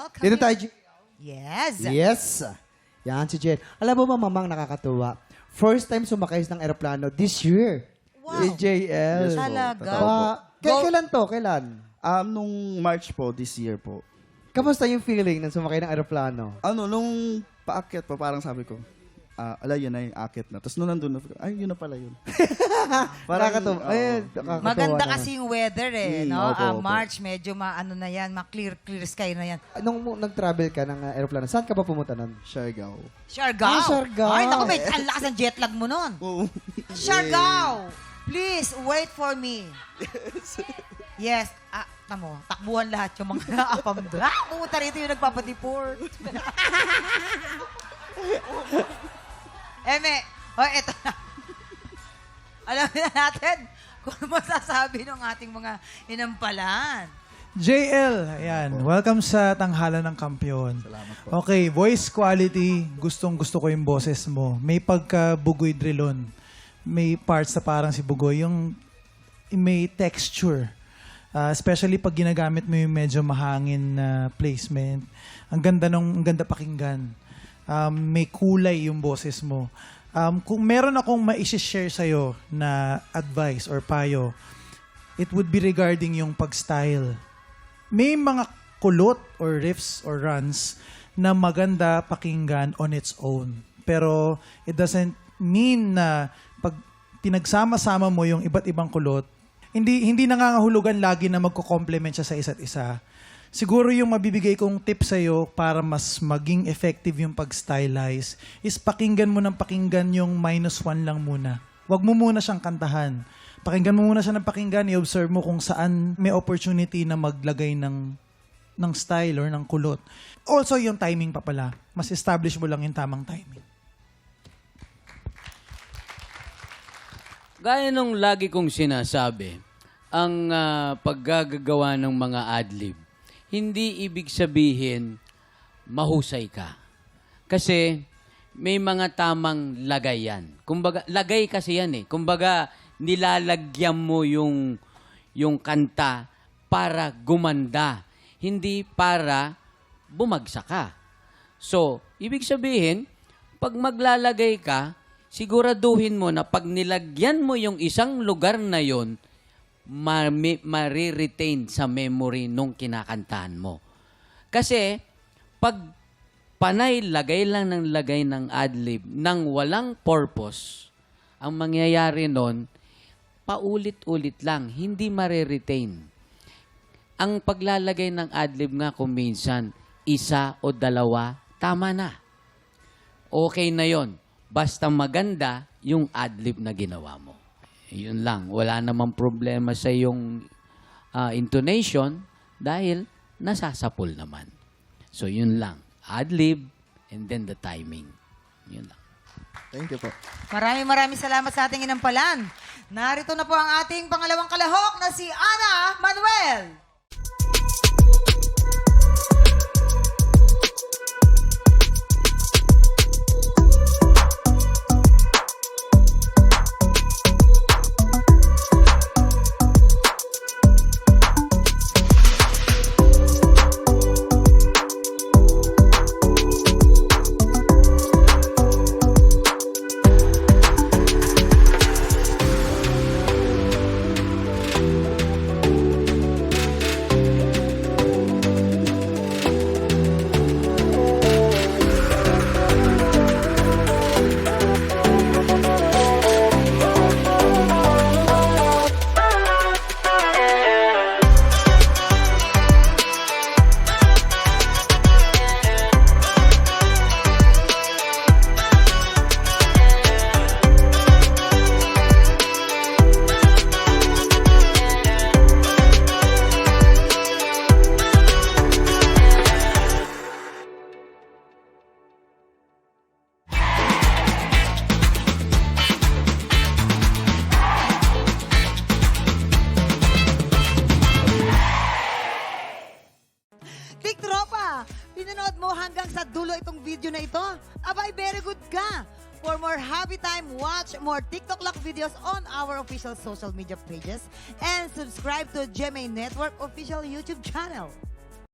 welcome. Dito tayo. Yes. Yes. Yan si Jen. Alam mo ba, mamang nakakatuwa. First time sumakay ng eroplano this year. Wow. Si JL. Yes po. Talaga. Totoo po. Kailan to? Kailan? Nung March po, this year po. Kamusta yung feeling nang sumakay ng eroplano? Nung paakyat po, parang sabi ko, ala, yun na yung akit na. Tapos nung nandun na, ay, yun na pala yun. Nakakatuwa. oo. Nakakatuwa Maganda naman. kasi yung weather no? opo, opo. March, medyo ano na yan, clear sky na yan. Nung nag-travel ka ng eroplano, saan ka ba pumunta nun? Siargao. Siargao. Siargao. Ay, naku, may ang lakas ng jet lag mo nun. Oo. Siargao, please wait for me. Yes. Tamo, takbuhan lahat yung mga apam doon. Pumunta rito yung nagpapadeport. Eme, eto na. Alam na natin kung ano masasabi ng ating mga inampalan. JL, ayan. Welcome sa Tanghalan ng Kampiyon. Salamat po. Okay, voice quality. Gustong-gusto ko yung boses mo. May pagka-bugoy drilon. May parts na parang si Bugoy. Yung may texture. Especially pag ginagamit mo yung medyo mahangin na placement. Ang ganda pakinggan. May kulay yung boses mo. Kung meron akong ma-share sa'yo na advice or payo, it would be regarding yung pag-style. May mga kulot or riffs or runs na maganda pakinggan on its own. Pero it doesn't mean na pag pinagsama-sama mo yung iba't ibang kulot, hindi nangangahulugan lagi na magko-complement siya sa isa't isa. Siguro yung mabibigay kong tip sa'yo para mas maging effective yung pag-stylize is pakinggan mo ng pakinggan yung -1 lang muna. Huwag mo muna siyang kantahan. Pakinggan mo muna siya ng pakinggan, i-observe mo kung saan may opportunity na maglagay ng style or ng kulot. Also, yung timing pa pala. Mas establish mo lang yung tamang timing. Gaya nung lagi kong sinasabi, ang paggagawa ng mga adlib, hindi ibig sabihin mahusay ka. Kasi may mga tamang lagay yan. Kumbaga, lagay kasi yan eh. Kumbaga, nilalagyan mo yung kanta para gumanda, hindi para bumagsak ka. So, ibig sabihin, pag maglalagay ka, siguraduhin mo na pag nilagyan mo yung isang lugar na yon, mariretain sa memory nung kinakantahan mo. Kasi, pag panay lagay lang ng adlib nang walang purpose, ang mangyayari nun, paulit-ulit lang, hindi mariretain. Ang paglalagay ng adlib nga kung minsan, isa o dalawa, tama na. Okay na yon. Basta maganda yung adlib na ginawa mo. Yun lang. Wala namang problema sa yung intonation dahil nasasapul naman. So, yun lang. Adlib and then the timing. Yun lang. Thank you po. Maraming salamat sa ating inampalan. Narito na po ang ating pangalawang kalahok na si Ana Manuel. Click Tropa! Pinanood mo hanggang sa dulo itong video na ito? Abay, very good ka! For more happy time, watch more TikTok Lock videos on our official social media pages and subscribe to GMA Network official YouTube channel.